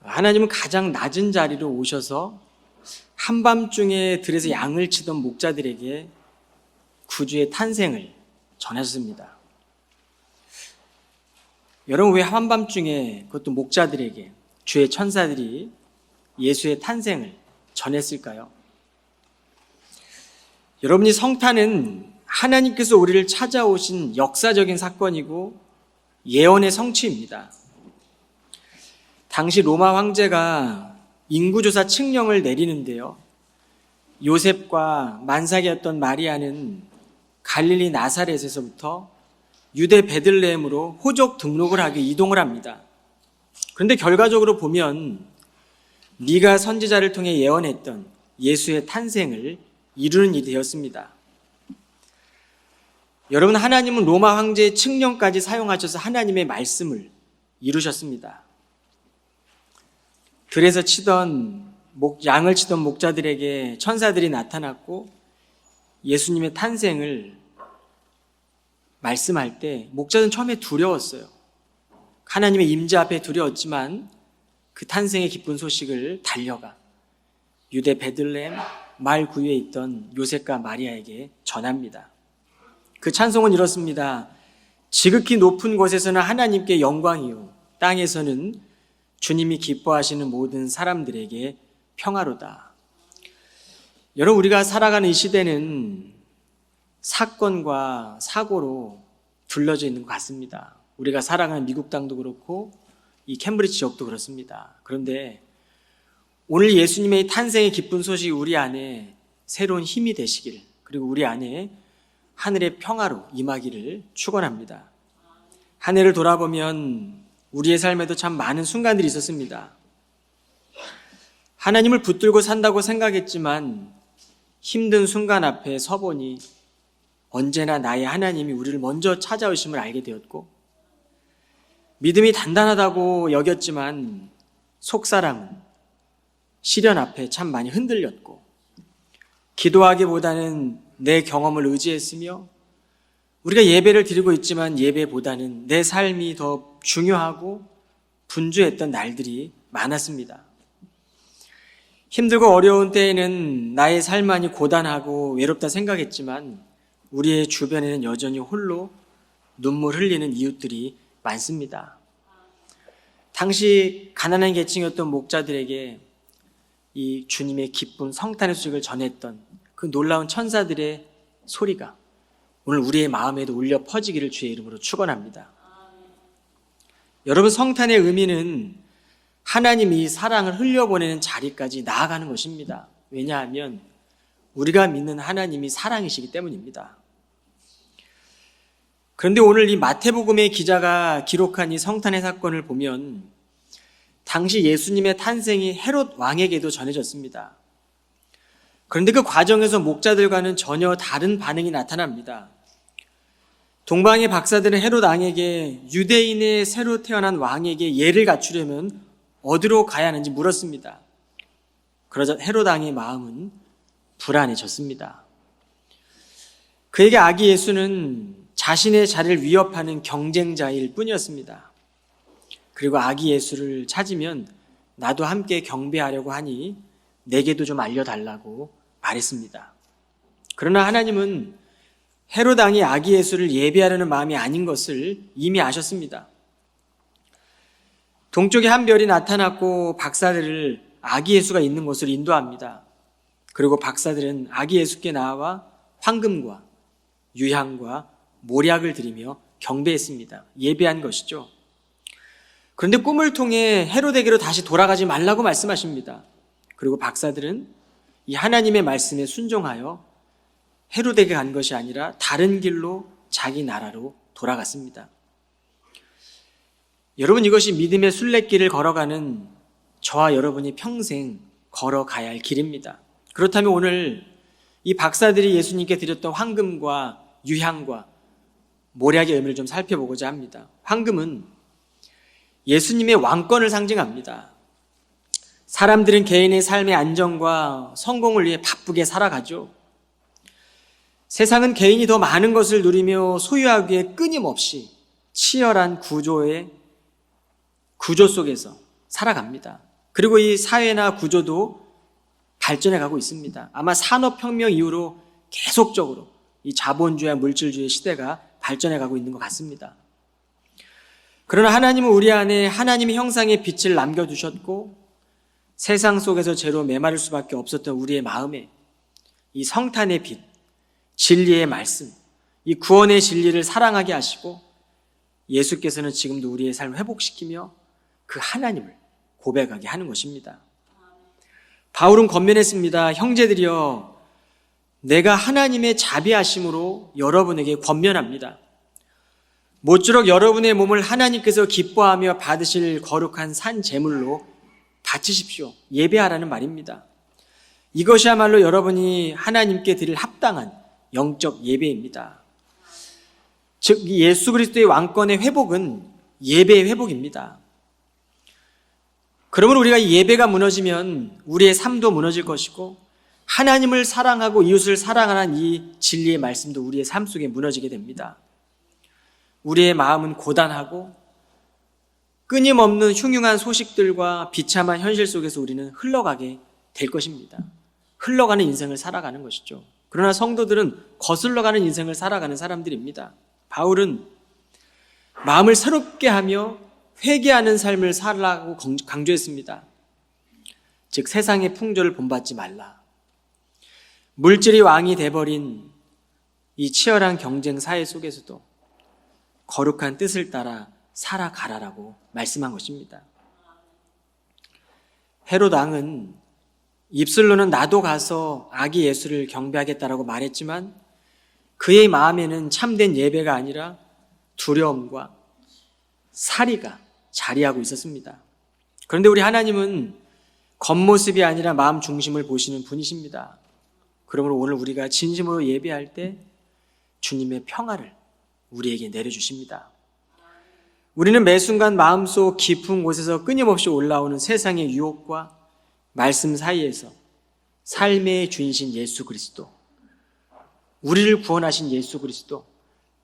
하나님은 가장 낮은 자리로 오셔서 한밤중에 들에서 양을 치던 목자들에게 구주의 탄생을 전하셨습니다. 여러분, 왜 한밤중에 그것도 목자들에게 주의 천사들이 예수의 탄생을 전했을까요? 여러분이 성탄은 하나님께서 우리를 찾아오신 역사적인 사건이고 예언의 성취입니다. 당시 로마 황제가 인구조사 칙령을 내리는데요. 요셉과 만삭이었던 마리아는 갈릴리 나사렛에서부터 유대 베들레헴으로 호족 등록을 하기 이동을 합니다. 그런데 결과적으로 보면 미가 선지자를 통해 예언했던 예수의 탄생을 이루는 일이 되었습니다. 여러분, 하나님은 로마 황제의 칙령까지 사용하셔서 하나님의 말씀을 이루셨습니다. 들에서 양을 치던 목자들에게 천사들이 나타났고 예수님의 탄생을 말씀할 때 목자는 처음에 두려웠어요. 하나님의 임재 앞에 두려웠지만 그 탄생의 기쁜 소식을 달려가 유대 베들레헴 마을 구유에 있던 요셉과 마리아에게 전합니다. 그 찬송은 이렇습니다. 지극히 높은 곳에서는 하나님께 영광이요, 땅에서는 주님이 기뻐하시는 모든 사람들에게 평화로다. 여러분, 우리가 살아가는 이 시대는 사건과 사고로 둘러져 있는 것 같습니다. 우리가 살아가는 미국 땅도 그렇고 이 캠브리지 지역도 그렇습니다. 그런데 오늘 예수님의 탄생의 기쁜 소식이 우리 안에 새로운 힘이 되시길, 그리고 우리 안에 하늘의 평화로 임하기를 축원합니다. 한 해를 돌아보면 우리의 삶에도 참 많은 순간들이 있었습니다. 하나님을 붙들고 산다고 생각했지만 힘든 순간 앞에 서보니 언제나 나의 하나님이 우리를 먼저 찾아오심을 알게 되었고, 믿음이 단단하다고 여겼지만 속사람은 시련 앞에 참 많이 흔들렸고, 기도하기보다는 내 경험을 의지했으며, 우리가 예배를 드리고 있지만 예배보다는 내 삶이 더 중요하고 분주했던 날들이 많았습니다. 힘들고 어려운 때에는 나의 삶만이 고단하고 외롭다 생각했지만 우리의 주변에는 여전히 홀로 눈물 흘리는 이웃들이 많습니다. 당시 가난한 계층이었던 목자들에게 이 주님의 기쁜 성탄의 소식을 전했던 그 놀라운 천사들의 소리가 오늘 우리의 마음에도 울려 퍼지기를 주의 이름으로 축원합니다. 여러분, 성탄의 의미는 하나님이 사랑을 흘려보내는 자리까지 나아가는 것입니다. 왜냐하면 우리가 믿는 하나님이 사랑이시기 때문입니다. 그런데 오늘 이 마태복음의 기자가 기록한 이 성탄의 사건을 보면 당시 예수님의 탄생이 헤롯 왕에게도 전해졌습니다. 그런데 그 과정에서 목자들과는 전혀 다른 반응이 나타납니다. 동방의 박사들은 헤롯 왕에게 유대인의 새로 태어난 왕에게 예를 갖추려면 어디로 가야 하는지 물었습니다. 그러자 헤롯 왕의 마음은 불안해졌습니다. 그에게 아기 예수는 자신의 자리를 위협하는 경쟁자일 뿐이었습니다. 그리고 아기 예수를 찾으면 나도 함께 경배하려고 하니 내게도 좀 알려달라고 말했습니다. 그러나 하나님은 헤롯 왕이 아기 예수를 예배하려는 마음이 아닌 것을 이미 아셨습니다. 동쪽에 한 별이 나타났고 박사들을 아기 예수가 있는 곳으로 인도합니다. 그리고 박사들은 아기 예수께 나와 황금과 유향과 모략을 드리며 경배했습니다. 예배한 것이죠. 그런데 꿈을 통해 헤롯에게로 다시 돌아가지 말라고 말씀하십니다. 그리고 박사들은 이 하나님의 말씀에 순종하여 헤롯에게 간 것이 아니라 다른 길로 자기 나라로 돌아갔습니다. 여러분, 이것이 믿음의 순례길을 걸어가는 저와 여러분이 평생 걸어가야 할 길입니다. 그렇다면 오늘 이 박사들이 예수님께 드렸던 황금과 유향과 모략의 의미를 좀 살펴보고자 합니다. 황금은 예수님의 왕권을 상징합니다. 사람들은 개인의 삶의 안정과 성공을 위해 바쁘게 살아가죠. 세상은 개인이 더 많은 것을 누리며 소유하기 위해 끊임없이 치열한 구조 속에서 살아갑니다. 그리고 이 사회나 구조도 발전해 가고 있습니다. 아마 산업혁명 이후로 계속적으로 이 자본주의와 물질주의 시대가 발전해 가고 있는 것 같습니다. 그러나 하나님은 우리 안에 하나님의 형상의 빛을 남겨두셨고 세상 속에서 죄로 메마를 수밖에 없었던 우리의 마음에 이 성탄의 빛, 진리의 말씀, 이 구원의 진리를 사랑하게 하시고 예수께서는 지금도 우리의 삶을 회복시키며 그 하나님을 고백하게 하는 것입니다. 바울은 권면했습니다. 형제들이여, 내가 하나님의 자비하심으로 여러분에게 권면합니다. 모쪼록 여러분의 몸을 하나님께서 기뻐하며 받으실 거룩한 산 제물로 바치십시오. 예배하라는 말입니다. 이것이야말로 여러분이 하나님께 드릴 합당한 영적 예배입니다. 즉 예수 그리스도의 왕권의 회복은 예배의 회복입니다. 그러므로 우리가 이 예배가 무너지면 우리의 삶도 무너질 것이고 하나님을 사랑하고 이웃을 사랑하는 이 진리의 말씀도 우리의 삶 속에 무너지게 됩니다. 우리의 마음은 고단하고 끊임없는 흉흉한 소식들과 비참한 현실 속에서 우리는 흘러가게 될 것입니다. 흘러가는 인생을 살아가는 것이죠. 그러나 성도들은 거슬러가는 인생을 살아가는 사람들입니다. 바울은 마음을 새롭게 하며 회개하는 삶을 살라고 강조했습니다. 즉 세상의 풍조를 본받지 말라. 물질이 왕이 돼버린 이 치열한 경쟁 사회 속에서도 거룩한 뜻을 따라 살아가라라고 말씀한 것입니다. 헤롯 왕은 입술로는 나도 가서 아기 예수를 경배하겠다라고 말했지만 그의 마음에는 참된 예배가 아니라 두려움과 살이가 자리하고 있었습니다. 그런데 우리 하나님은 겉모습이 아니라 마음 중심을 보시는 분이십니다. 그러므로 오늘 우리가 진심으로 예배할 때 주님의 평화를 우리에게 내려주십니다. 우리는 매 순간 마음속 깊은 곳에서 끊임없이 올라오는 세상의 유혹과 말씀 사이에서 삶의 주인이신 예수 그리스도, 우리를 구원하신 예수 그리스도,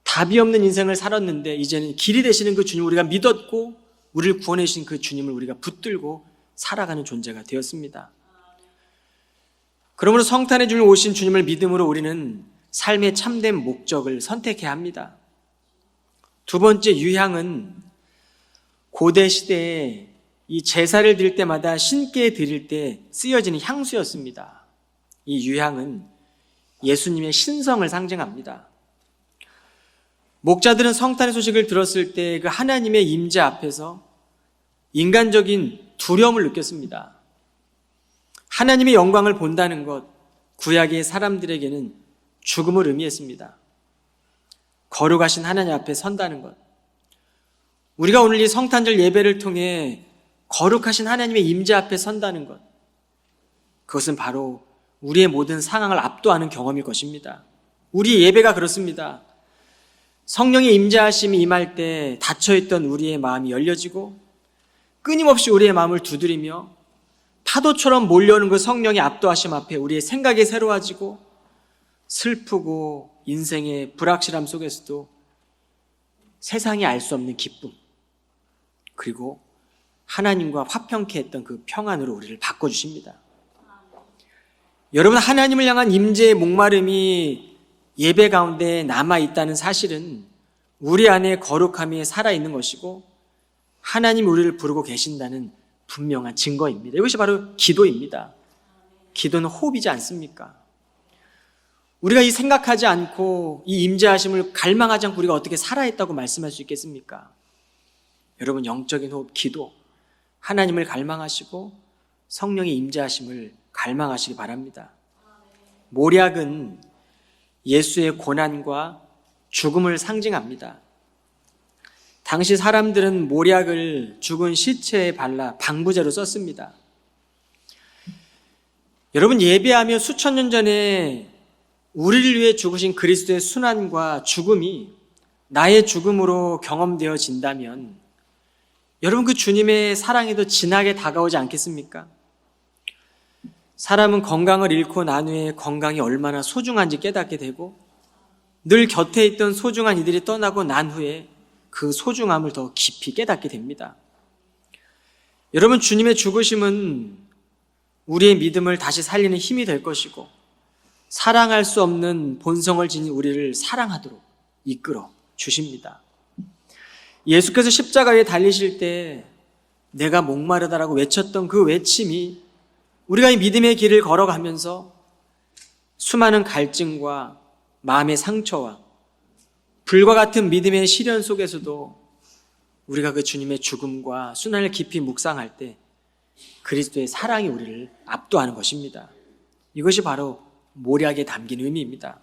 답이 없는 인생을 살았는데 이제는 길이 되시는 그 주님을 우리가 믿었고 우리를 구원해 주신 그 주님을 우리가 붙들고 살아가는 존재가 되었습니다. 그러므로 성탄의 주님 오신 주님을 믿음으로 우리는 삶의 참된 목적을 선택해야 합니다. 두 번째 유향은 고대 시대에 이 제사를 드릴 때마다 신께 드릴 때 쓰여지는 향수였습니다. 이 유향은 예수님의 신성을 상징합니다. 목자들은 성탄의 소식을 들었을 때 그 하나님의 임재 앞에서 인간적인 두려움을 느꼈습니다. 하나님의 영광을 본다는 것, 구약의 사람들에게는 죽음을 의미했습니다. 거룩하신 하나님 앞에 선다는 것. 우리가 오늘 이 성탄절 예배를 통해 거룩하신 하나님의 임재 앞에 선다는 것. 그것은 바로 우리의 모든 상황을 압도하는 경험일 것입니다. 우리 예배가 그렇습니다. 성령의 임재하심이 임할 때 닫혀있던 우리의 마음이 열려지고 끊임없이 우리의 마음을 두드리며 파도처럼 몰려오는 그 성령의 압도하심 앞에 우리의 생각이 새로워지고 슬프고 인생의 불확실함 속에서도 세상이 알 수 없는 기쁨, 그리고 하나님과 화평케 했던 그 평안으로 우리를 바꿔주십니다. 여러분, 하나님을 향한 임재의 목마름이 예배 가운데 남아있다는 사실은 우리 안에 거룩함이 살아있는 것이고 하나님이 우리를 부르고 계신다는 분명한 증거입니다. 이것이 바로 기도입니다. 기도는 호흡이지 않습니까? 우리가 이 생각하지 않고 이 임재하심을 갈망하지 않고 우리가 어떻게 살아있다고 말씀할 수 있겠습니까? 여러분, 영적인 호흡, 기도, 하나님을 갈망하시고 성령의 임재하심을 갈망하시기 바랍니다. 모략은 예수의 고난과 죽음을 상징합니다. 당시 사람들은 모략을 죽은 시체에 발라 방부제로 썼습니다. 여러분, 예배하며 수천 년 전에 우리를 위해 죽으신 그리스도의 순환과 죽음이 나의 죽음으로 경험되어진다면 여러분, 그 주님의 사랑이 더 진하게 다가오지 않겠습니까? 사람은 건강을 잃고 난 후에 건강이 얼마나 소중한지 깨닫게 되고 늘 곁에 있던 소중한 이들이 떠나고 난 후에 그 소중함을 더 깊이 깨닫게 됩니다. 여러분, 주님의 죽으심은 우리의 믿음을 다시 살리는 힘이 될 것이고 사랑할 수 없는 본성을 지닌 우리를 사랑하도록 이끌어 주십니다. 예수께서 십자가에 달리실 때 내가 목마르다라고 외쳤던 그 외침이 우리가 이 믿음의 길을 걸어가면서 수많은 갈증과 마음의 상처와 불과 같은 믿음의 시련 속에서도 우리가 그 주님의 죽음과 순환을 깊이 묵상할 때 그리스도의 사랑이 우리를 압도하는 것입니다. 이것이 바로 모략에 담긴 의미입니다.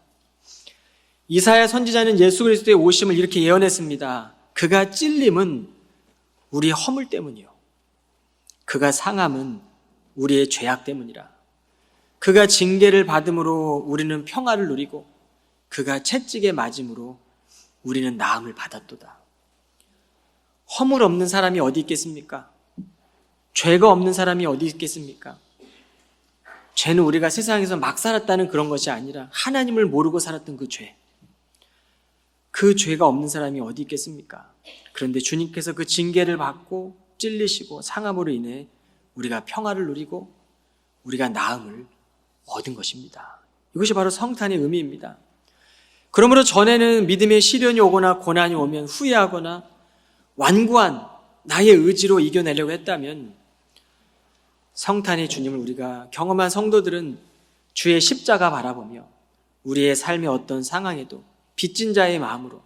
이사야 선지자는 예수 그리스도의 오심을 이렇게 예언했습니다. 그가 찔림은 우리의 허물 때문이요, 그가 상함은 우리의 죄악 때문이라. 그가 징계를 받음으로 우리는 평화를 누리고 그가 채찍에 맞음으로 우리는 나음을 받았도다. 허물 없는 사람이 어디 있겠습니까? 죄가 없는 사람이 어디 있겠습니까? 죄는 우리가 세상에서 막 살았다는 그런 것이 아니라 하나님을 모르고 살았던 그 죄, 그 죄가 없는 사람이 어디 있겠습니까? 그런데 주님께서 그 징계를 받고 찔리시고 상함으로 인해 우리가 평화를 누리고 우리가 나음을 얻은 것입니다. 이것이 바로 성탄의 의미입니다. 그러므로 전에는 믿음의 시련이 오거나 고난이 오면 후회하거나 완고한 나의 의지로 이겨내려고 했다면 성탄의 주님을 우리가 경험한 성도들은 주의 십자가 바라보며 우리의 삶의 어떤 상황에도 빚진 자의 마음으로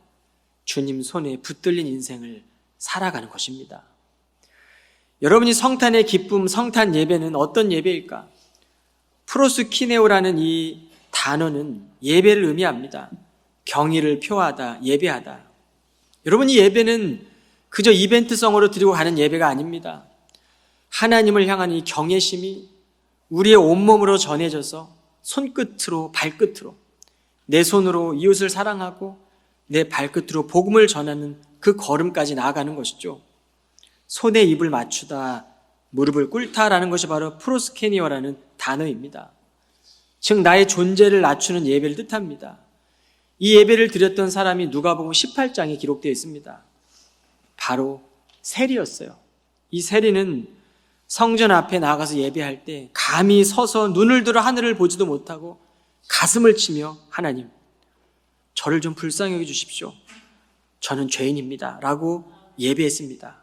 주님 손에 붙들린 인생을 살아가는 것입니다. 여러분이 성탄의 기쁨, 성탄 예배는 어떤 예배일까? 프로스키네오라는 이 단어는 예배를 의미합니다. 경의를 표하다, 예배하다. 여러분, 이 예배는 그저 이벤트성으로 드리고 가는 예배가 아닙니다. 하나님을 향한 이 경외심이 우리의 온몸으로 전해져서 손끝으로 발끝으로 내 손으로 이웃을 사랑하고 내 발끝으로 복음을 전하는 그 걸음까지 나아가는 것이죠. 손에 입을 맞추다, 무릎을 꿇다라는 것이 바로 프로스케니어라는 단어입니다. 즉 나의 존재를 낮추는 예배를 뜻합니다. 이 예배를 드렸던 사람이 누가복음 18장에 기록되어 있습니다. 바로 세리였어요. 이 세리는 성전 앞에 나가서 예배할 때 감히 서서 눈을 들어 하늘을 보지도 못하고 가슴을 치며 하나님, 저를 좀 불쌍히 여겨 주십시오. 저는 죄인입니다. 라고 예배했습니다.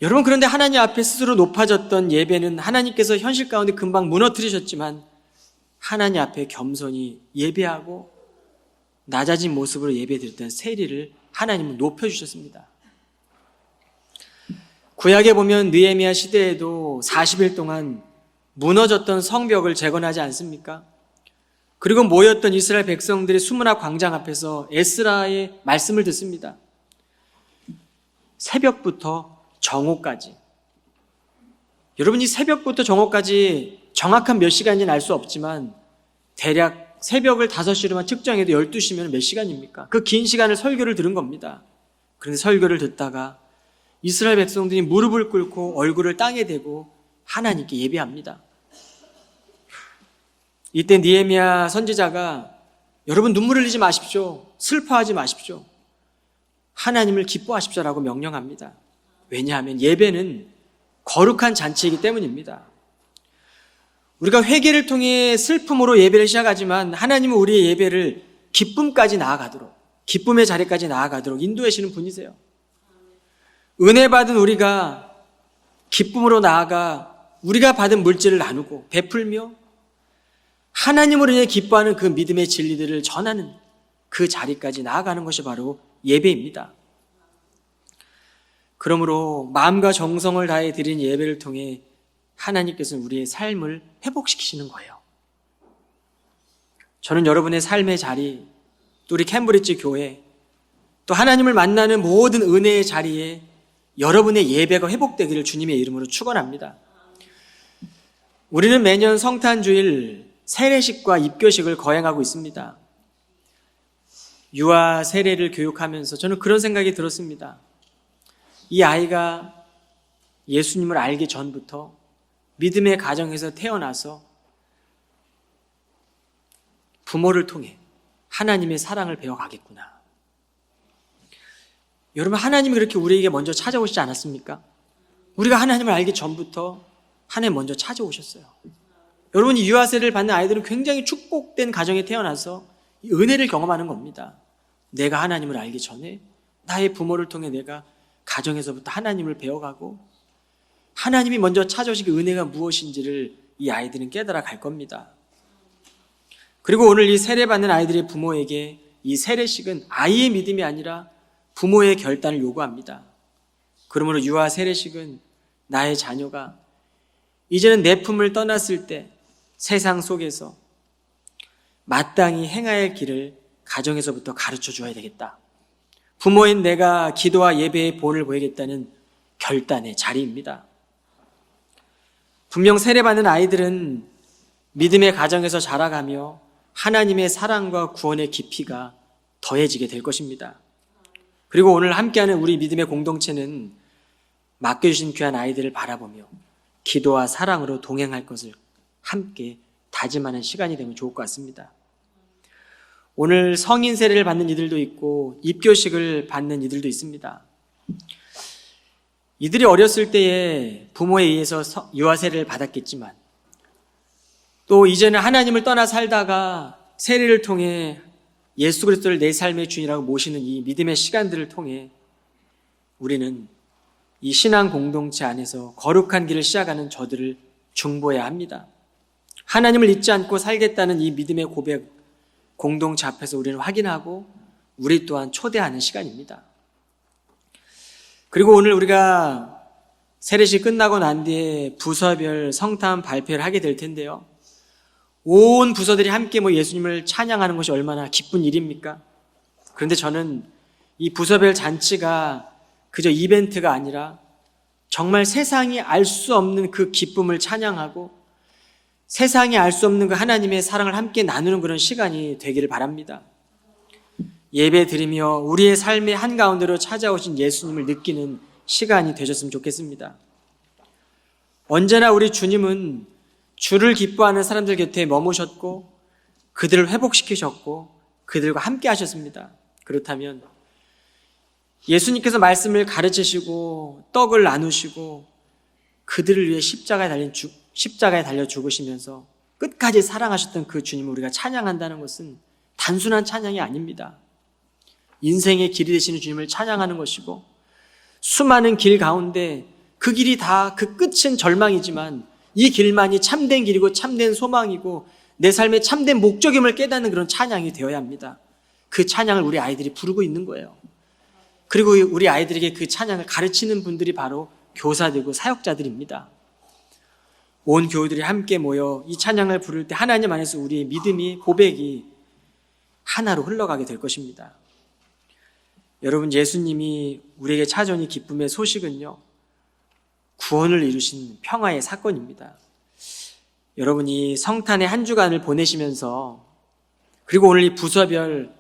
여러분, 그런데 하나님 앞에 스스로 높아졌던 예배는 하나님께서 현실 가운데 금방 무너뜨리셨지만 하나님 앞에 겸손히 예배하고 낮아진 모습으로 예배드렸던 세리를 하나님은 높여주셨습니다. 구약에 보면 느헤미야 시대에도 40일 동안 무너졌던 성벽을 재건하지 않습니까? 그리고 모였던 이스라엘 백성들의 수문화 광장 앞에서 에스라의 말씀을 듣습니다. 새벽부터 정오까지. 여러분, 이 새벽부터 정오까지 정확한 몇 시간인지는 알 수 없지만 대략 새벽을 5시로만 측정해도 12시면 몇 시간입니까? 그 긴 시간을 설교를 들은 겁니다. 그런데 설교를 듣다가 이스라엘 백성들이 무릎을 꿇고 얼굴을 땅에 대고 하나님께 예배합니다. 이때 느헤미야 선지자가 여러분 눈물 흘리지 마십시오. 슬퍼하지 마십시오. 하나님을 기뻐하십시오라고 명령합니다. 왜냐하면 예배는 거룩한 잔치이기 때문입니다. 우리가 회개를 통해 슬픔으로 예배를 시작하지만 하나님은 우리의 예배를 기쁨까지 나아가도록, 기쁨의 자리까지 나아가도록 인도하시는 분이세요. 은혜 받은 우리가 기쁨으로 나아가 우리가 받은 물질을 나누고 베풀며 하나님으로 인해 기뻐하는 그 믿음의 진리들을 전하는 그 자리까지 나아가는 것이 바로 예배입니다. 그러므로 마음과 정성을 다해 드린 예배를 통해 하나님께서는 우리의 삶을 회복시키시는 거예요. 저는 여러분의 삶의 자리, 또 우리 캠브리지 교회, 또 하나님을 만나는 모든 은혜의 자리에 여러분의 예배가 회복되기를 주님의 이름으로 축원합니다. 우리는 매년 성탄주일 세례식과 입교식을 거행하고 있습니다. 유아 세례를 교육하면서 저는 그런 생각이 들었습니다. 이 아이가 예수님을 알기 전부터 믿음의 가정에서 태어나서 부모를 통해 하나님의 사랑을 배워가겠구나. 여러분, 하나님이 그렇게 우리에게 먼저 찾아오시지 않았습니까? 우리가 하나님을 알기 전부터 하나님 먼저 찾아오셨어요. 여러분이 유아 세례를 받는 아이들은 굉장히 축복된 가정에 태어나서 은혜를 경험하는 겁니다. 내가 하나님을 알기 전에 나의 부모를 통해 내가 가정에서부터 하나님을 배워가고 하나님이 먼저 찾아오신 은혜가 무엇인지를 이 아이들은 깨달아 갈 겁니다. 그리고 오늘 이 세례받는 아이들의 부모에게 이 세례식은 아이의 믿음이 아니라 부모의 결단을 요구합니다. 그러므로 유아 세례식은 나의 자녀가 이제는 내 품을 떠났을 때 세상 속에서 마땅히 행해야 할 길을 가정에서부터 가르쳐 줘야 되겠다. 부모인 내가 기도와 예배의 본을 보이겠다는 결단의 자리입니다. 분명 세례받는 아이들은 믿음의 가정에서 자라가며 하나님의 사랑과 구원의 깊이가 더해지게 될 것입니다. 그리고 오늘 함께하는 우리 믿음의 공동체는 맡겨주신 귀한 아이들을 바라보며 기도와 사랑으로 동행할 것을 함께 다짐하는 시간이 되면 좋을 것 같습니다. 오늘 성인 세례를 받는 이들도 있고 입교식을 받는 이들도 있습니다. 이들이 어렸을 때에 부모에 의해서 유아 세례를 받았겠지만 또 이제는 하나님을 떠나 살다가 세례를 통해 예수 그리스도를 내 삶의 주인이라고 모시는 이 믿음의 시간들을 통해 우리는 이 신앙 공동체 안에서 거룩한 길을 시작하는 저들을 중보해야 합니다. 하나님을 잊지 않고 살겠다는 이 믿음의 고백 공동체 앞에서 우리는 확인하고 우리 또한 초대하는 시간입니다. 그리고 오늘 우리가 세례식 끝나고 난 뒤에 부서별 성탄 발표를 하게 될 텐데요. 온 부서들이 함께 예수님을 찬양하는 것이 얼마나 기쁜 일입니까? 그런데 저는 이 부서별 잔치가 그저 이벤트가 아니라 정말 세상이 알 수 없는 그 기쁨을 찬양하고 세상이 알 수 없는 그 하나님의 사랑을 함께 나누는 그런 시간이 되기를 바랍니다. 예배 드리며 우리의 삶의 한가운데로 찾아오신 예수님을 느끼는 시간이 되셨으면 좋겠습니다. 언제나 우리 주님은 주를 기뻐하는 사람들 곁에 머무셨고 그들을 회복시키셨고 그들과 함께 하셨습니다. 그렇다면 예수님께서 말씀을 가르치시고 떡을 나누시고 그들을 위해 십자가에 달려 죽으시면서 끝까지 사랑하셨던 그 주님을 우리가 찬양한다는 것은 단순한 찬양이 아닙니다. 인생의 길이 되시는 주님을 찬양하는 것이고 수많은 길 가운데 그 길이 다 그 끝은 절망이지만 이 길만이 참된 길이고 참된 소망이고 내 삶의 참된 목적임을 깨닫는 그런 찬양이 되어야 합니다. 그 찬양을 우리 아이들이 부르고 있는 거예요. 그리고 우리 아이들에게 그 찬양을 가르치는 분들이 바로 교사되고 사역자들입니다. 온 교우들이 함께 모여 이 찬양을 부를 때 하나님 안에서 우리의 믿음이 고백이 하나로 흘러가게 될 것입니다. 여러분, 예수님이 우리에게 찾아온 이 기쁨의 소식은요, 구원을 이루신 평화의 사건입니다. 여러분이 성탄의 한 주간을 보내시면서 그리고 오늘 이 부서별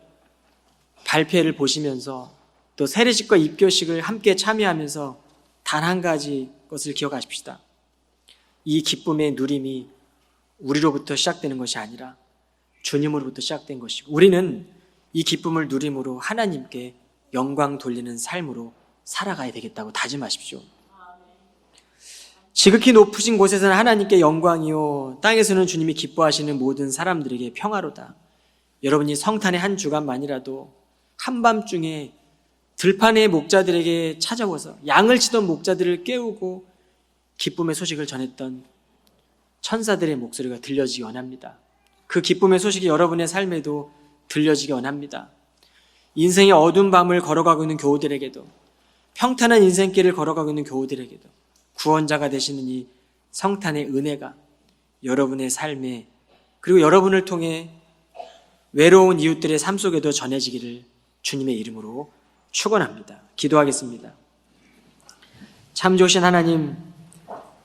발표를 보시면서 또 세례식과 입교식을 함께 참여하면서 단 한 가지 것을 기억하십시다. 이 기쁨의 누림이 우리로부터 시작되는 것이 아니라 주님으로부터 시작된 것이고 우리는 이 기쁨을 누림으로 하나님께 영광 돌리는 삶으로 살아가야 되겠다고 다짐하십시오. 지극히 높으신 곳에서는 하나님께 영광이요 땅에서는 주님이 기뻐하시는 모든 사람들에게 평화로다. 여러분이 성탄의 한 주간만이라도 한밤중에 들판의 목자들에게 찾아와서 양을 치던 목자들을 깨우고 기쁨의 소식을 전했던 천사들의 목소리가 들려지기 원합니다. 그 기쁨의 소식이 여러분의 삶에도 들려지기 원합니다. 인생의 어두운 밤을 걸어가고 있는 교우들에게도 평탄한 인생길을 걸어가고 있는 교우들에게도 구원자가 되시는 이 성탄의 은혜가 여러분의 삶에 그리고 여러분을 통해 외로운 이웃들의 삶 속에도 전해지기를 주님의 이름으로 축원합니다. 기도하겠습니다. 참 좋으신 하나님,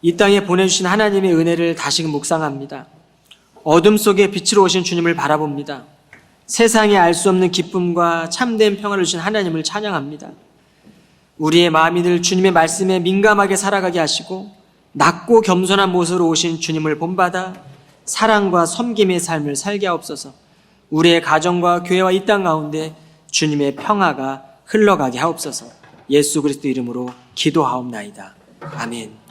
이 땅에 보내주신 하나님의 은혜를 다시금 묵상합니다. 어둠 속에 빛으로 오신 주님을 바라봅니다. 세상에 알 수 없는 기쁨과 참된 평화를 주신 하나님을 찬양합니다. 우리의 마음이 늘 주님의 말씀에 민감하게 살아가게 하시고 낮고 겸손한 모습으로 오신 주님을 본받아 사랑과 섬김의 삶을 살게 하옵소서. 우리의 가정과 교회와 이 땅 가운데 주님의 평화가 흘러가게 하옵소서. 예수 그리스도 이름으로 기도하옵나이다. 아멘.